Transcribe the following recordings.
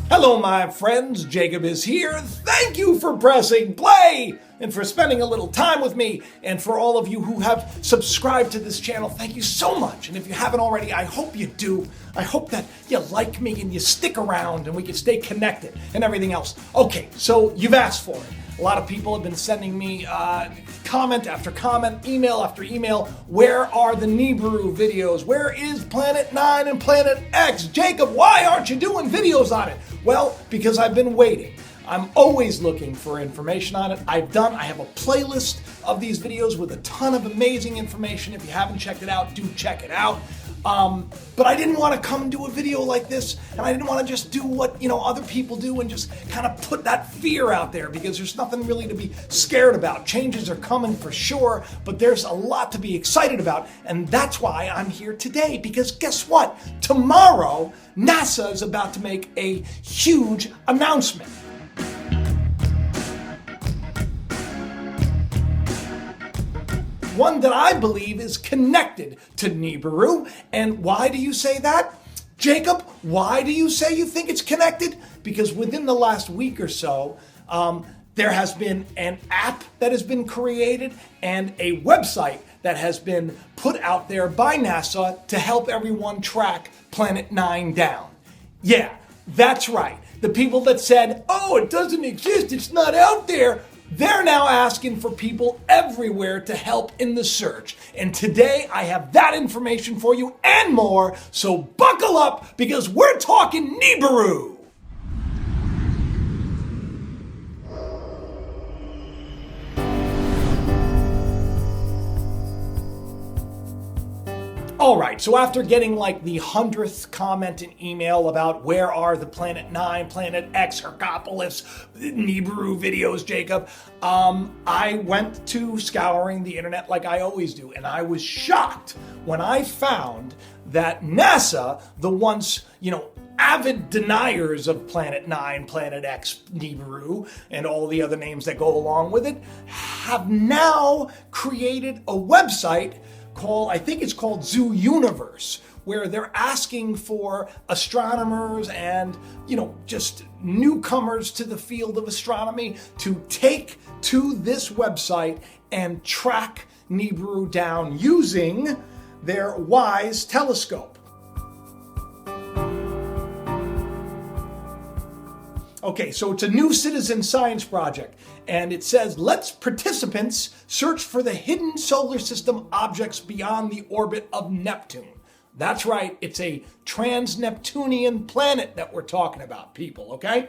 Hello, my friends. Jacob is here. Thank you for pressing play and for spending a little time with me. And for all of you who have subscribed to this channel, thank you so much. And if you haven't already, I hope you do. I hope that you like me and you stick around and we can stay connected and everything else. Okay, so you've asked for it. A lot of people have been sending me comment after comment, email after email. Where are the Nibiru videos? Where is Planet 9 and Planet X? Jacob, why aren't you doing videos on it? Well, because I've been waiting. I'm always looking for information on it. I have a playlist of these videos with a ton of amazing information. If you haven't checked it out, do check it out. But I didn't want to come and do a video like this, and I didn't want to just do what, other people do and just kind of put that fear out there, because there's nothing really to be scared about. Changes are coming for sure, but there's a lot to be excited about, and that's why I'm here today, because guess what? Tomorrow, NASA is about to make a huge announcement. One that I believe is connected to Nibiru. And why do you say that? Jacob, why do you say you think it's connected? Because within the last week or so, there has been an app that has been created and a website that has been put out there by NASA to help everyone track Planet 9 down. Yeah, that's right. The people that said, oh, it doesn't exist, it's not out there, they're now asking for people everywhere to help in the search. And today I have that information for you and more, so buckle up because we're talking Nibiru. All right, so after getting like the 100th comment and email about where are the Planet 9, Planet X, Hergopolis, Nibiru videos, Jacob, I went to scouring the internet like I always do, and I was shocked when I found that NASA, the once, avid deniers of Planet 9, Planet X, Nibiru, and all the other names that go along with it, have now created a website I think it's called Zoo Universe, where they're asking for astronomers and, just newcomers to the field of astronomy to take to this website and track Nibiru down using their WISE telescope. Okay, so it's a new citizen science project, and it says, let's participants search for the hidden solar system objects beyond the orbit of Neptune. That's right, it's a trans-Neptunian planet that we're talking about, people, okay?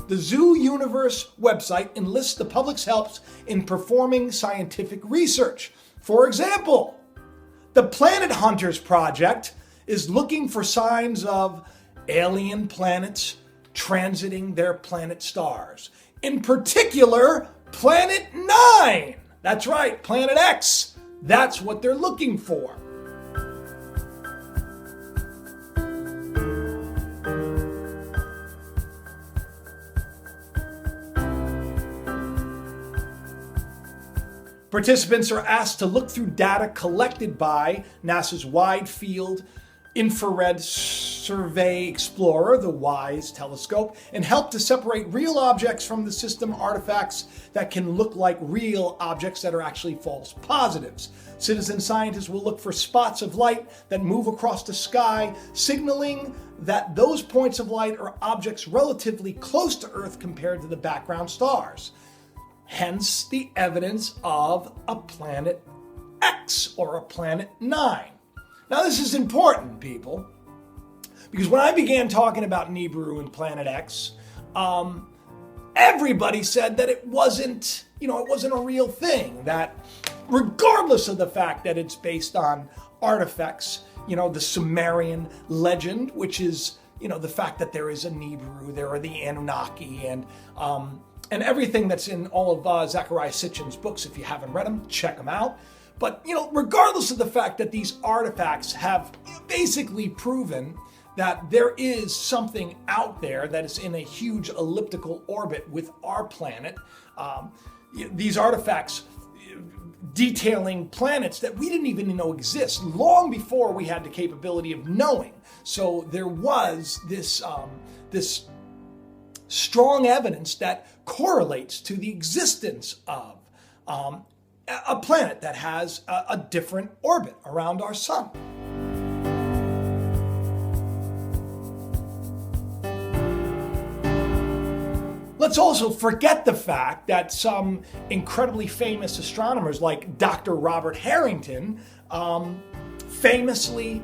The Zoo Universe website enlists the public's help in performing scientific research. For example, the Planet Hunters Project is looking for signs of alien planets transiting their planet stars. In particular, Planet 9. That's right, Planet X. That's what they're looking for. Participants are asked to look through data collected by NASA's Wide Field Infrared Survey Explorer, the WISE telescope, and help to separate real objects from the system artifacts that can look like real objects that are actually false positives. Citizen scientists will look for spots of light that move across the sky, signaling that those points of light are objects relatively close to Earth compared to the background stars. Hence the evidence of a Planet X or a Planet 9. Now, this is important, people, because when I began talking about Nibiru and Planet X, everybody said that it wasn't a real thing, that regardless of the fact that it's based on artifacts, the Sumerian legend, which is, the fact that there is a Nibiru, there are the Anunnaki, and everything that's in all of Zecharia Sitchin's books. If you haven't read them, check them out. But, regardless of the fact that these artifacts have basically proven that there is something out there that is in a huge elliptical orbit with our planet, these artifacts detailing planets that we didn't even know exist long before we had the capability of knowing. So there was this strong evidence that correlates to the existence of a planet that has a different orbit around our sun. Let's also forget the fact that some incredibly famous astronomers like Dr. Robert Harrington famously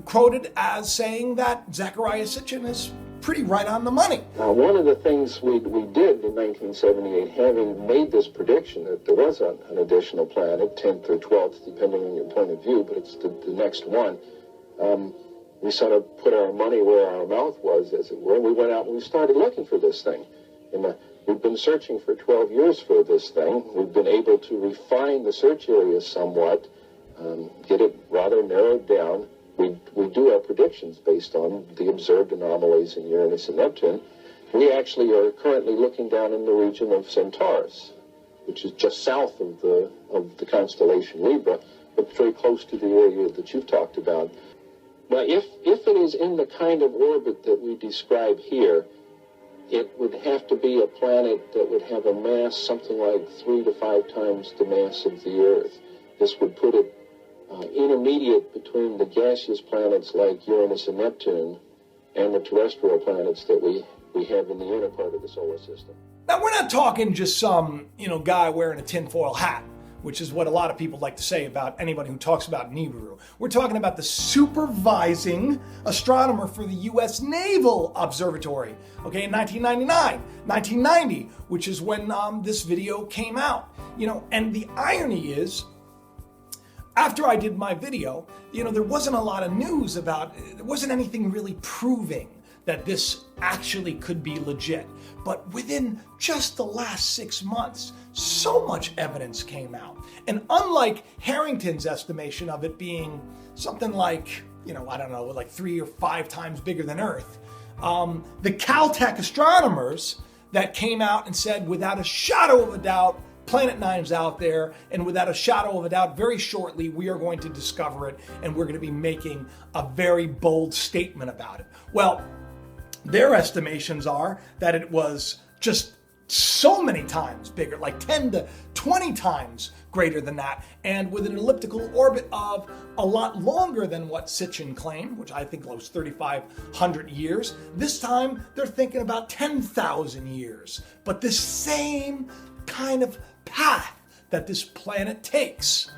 quoted as saying that Zecharia Sitchin is pretty right on the money. Now, one of the things we did in 1978, having made this prediction that there was an additional planet, 10th or 12th, depending on your point of view, but it's the next one, we sort of put our money where our mouth was, as it were. We went out and we started looking for this thing. And we've been searching for 12 years for this thing. We've been able to refine the search area somewhat, get it rather narrowed down. We do our predictions based on the observed anomalies in Uranus and Neptune. We actually are currently looking down in the region of Centaurus, which is just south of the constellation Libra, but very close to the area that you've talked about. Now, if it is in the kind of orbit that we describe here, it would have to be a planet that would have a mass something like 3 to 5 times the mass of the Earth. This would put it intermediate between the gaseous planets like Uranus and Neptune and the terrestrial planets that we have in the inner part of the solar system. Now, we're not talking just some, guy wearing a tinfoil hat, which is what a lot of people like to say about anybody who talks about Nibiru. We're talking about the supervising astronomer for the U.S. Naval Observatory, okay, in 1999, 1990, which is when this video came out. And the irony is, after I did my video, there wasn't a lot of news there wasn't anything really proving that this actually could be legit. But within just the last 6 months, so much evidence came out. And unlike Harrington's estimation of it being something like, like 3 or 5 times bigger than Earth, the Caltech astronomers that came out and said, without a shadow of a doubt, Planet Nine's out there, and without a shadow of a doubt, very shortly, we are going to discover it, and we're going to be making a very bold statement about it. Well, their estimations are that it was just so many times bigger, like 10 to 20 times greater than that, and with an elliptical orbit of a lot longer than what Sitchin claimed, which I think was 3,500 years. This time, they're thinking about 10,000 years. But the same kind of path that this planet takes.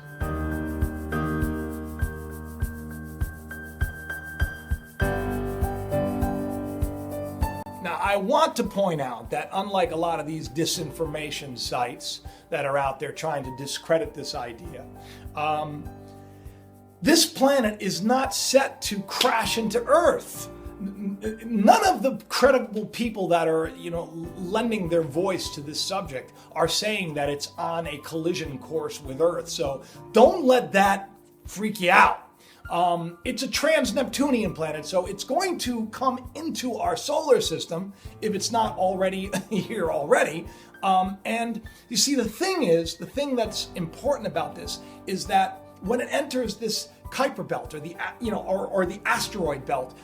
Now, I want to point out that unlike a lot of these disinformation sites that are out there trying to discredit this idea, this planet is not set to crash into Earth. None of the credible people that are, lending their voice to this subject are saying that it's on a collision course with Earth. So don't let that freak you out. It's a trans-Neptunian planet, so it's going to come into our solar system if it's not already here already. And you see, the thing that's important about this is that when it enters this Kuiper belt or the asteroid belt,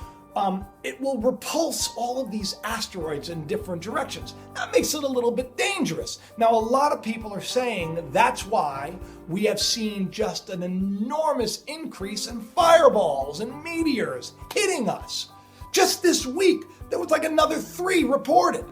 it will repulse all of these asteroids in different directions. That makes it a little bit dangerous. Now, a lot of people are saying that's why we have seen just an enormous increase in fireballs and meteors hitting us. Just this week, there was like another 3 reported.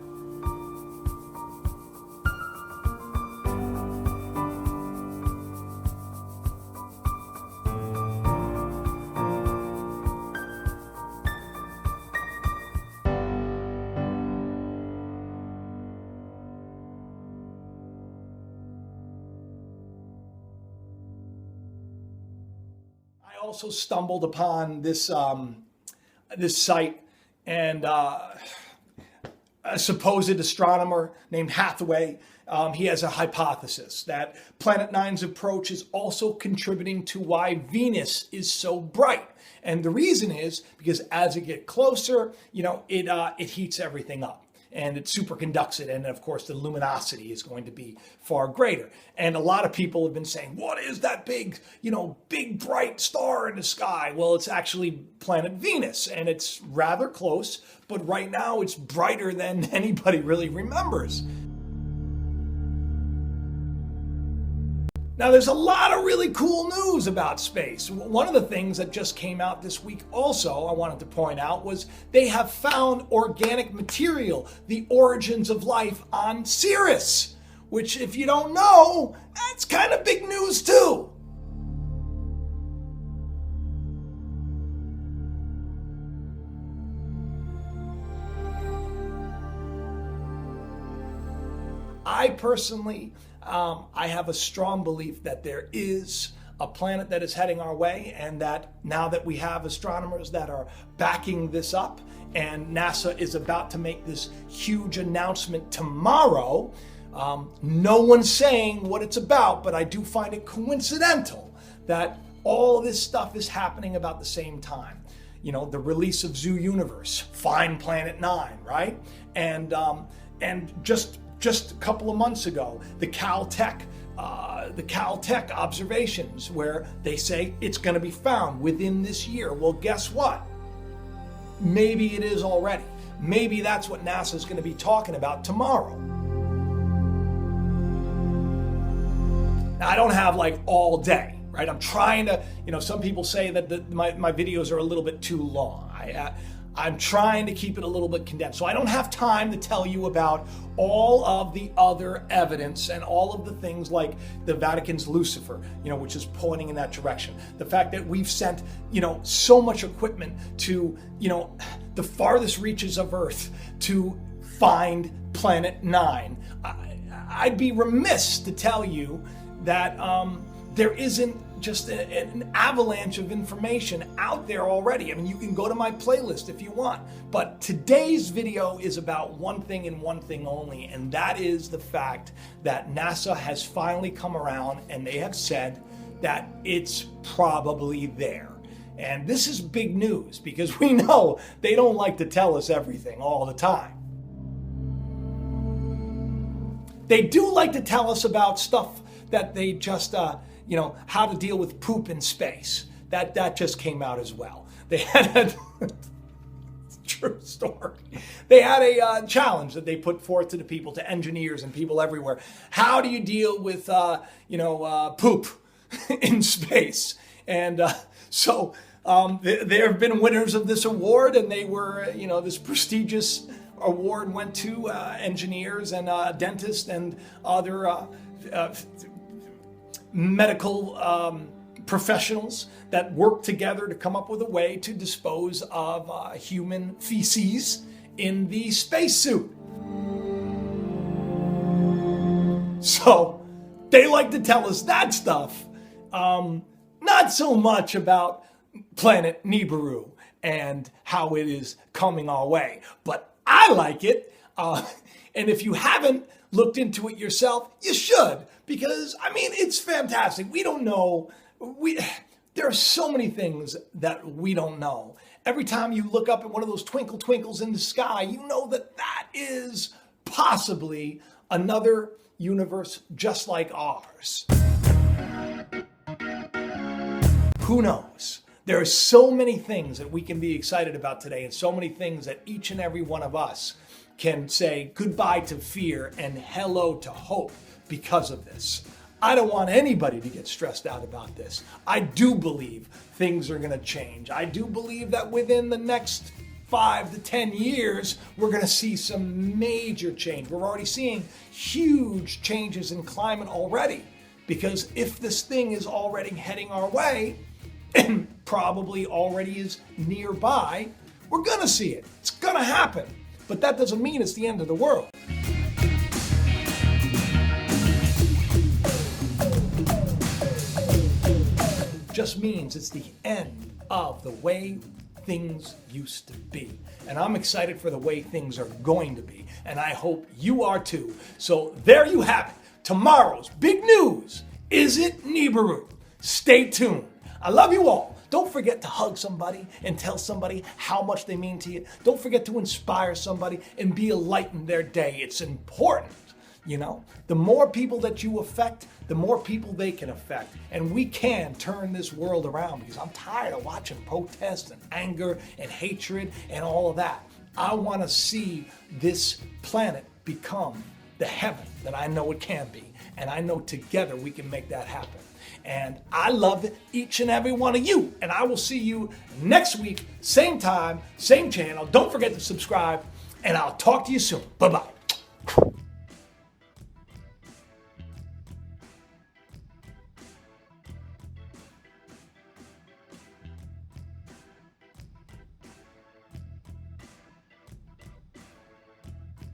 I also stumbled upon this this site, and a supposed astronomer named Hathaway, he has a hypothesis that Planet Nine's approach is also contributing to why Venus is so bright. And the reason is because as it gets closer, it heats everything up. and it superconducts it. And of course, the luminosity is going to be far greater. And a lot of people have been saying, what is that big, big bright star in the sky? Well, it's actually planet Venus, and it's rather close, but right now it's brighter than anybody really remembers. Now, there's a lot of really cool news about space. One of the things that just came out this week also, I wanted to point out, was they have found organic material, the origins of life on Ceres, which, if you don't know, that's kind of big news too. I personally, I have a strong belief that there is a planet that is heading our way, and that now that we have astronomers that are backing this up, and NASA is about to make this huge announcement tomorrow, no one's saying what it's about, but I do find it coincidental that all this stuff is happening about the same time. The release of Zoo Universe, Find Planet 9, right? And just a couple of months ago, the Caltech observations, where they say it's going to be found within this year. Well, guess what? Maybe it is already. Maybe that's what NASA is going to be talking about tomorrow. Now, I don't have all day, right? I'm trying to, some people say that my videos are a little bit too long. I'm trying to keep it a little bit condensed. So I don't have time to tell you about all of the other evidence and all of the things like the Vatican's Lucifer, which is pointing in that direction. The fact that we've sent, so much equipment to, the farthest reaches of Earth to find Planet 9. I'd be remiss to tell you that there isn't just an avalanche of information out there already. I mean, you can go to my playlist if you want, but today's video is about one thing and one thing only, and that is the fact that NASA has finally come around and they have said that it's probably there. And this is big news because we know they don't like to tell us everything all the time. They do like to tell us about stuff that they just, how to deal with poop in space. That just came out as well. They had a true story. They had a challenge that they put forth to the people, to engineers and people everywhere. How do you deal with, poop in space? And so there have been winners of this award, and they were, this prestigious award went to engineers and dentists and other medical professionals that work together to come up with a way to dispose of human feces in the spacesuit. So they like to tell us that stuff. Not so much about planet Nibiru and how it is coming our way, but I like it. And if you haven't looked into it yourself, you should, because it's fantastic. We don't know. There are so many things that we don't know. Every time you look up at one of those twinkle twinkles in the sky, you know that is possibly another universe just like ours. Who knows? There are so many things that we can be excited about today, and so many things that each and every one of us can say goodbye to fear and hello to hope because of this. I don't want anybody to get stressed out about this. I do believe things are going to change. I do believe that within the next 5 to 10 years, we're going to see some major change. We're already seeing huge changes in climate already, because if this thing is already heading our way, and probably already is nearby, we're going to see it. It's going to happen. But that doesn't mean it's the end of the world. Just means it's the end of the way things used to be. And I'm excited for the way things are going to be. And I hope you are too. So there you have it. Tomorrow's big news. Is it Nibiru? Stay tuned. I love you all. Don't forget to hug somebody and tell somebody how much they mean to you. Don't forget to inspire somebody and be a light in their day. It's important. You know, the more people that you affect, the more people they can affect. And we can turn this world around, because I'm tired of watching protests and anger and hatred and all of that. I want to see this planet become the heaven that I know it can be. And I know together we can make that happen. And I love each and every one of you. And I will see you next week, same time, same channel. Don't forget to subscribe, and I'll talk to you soon. Bye-bye.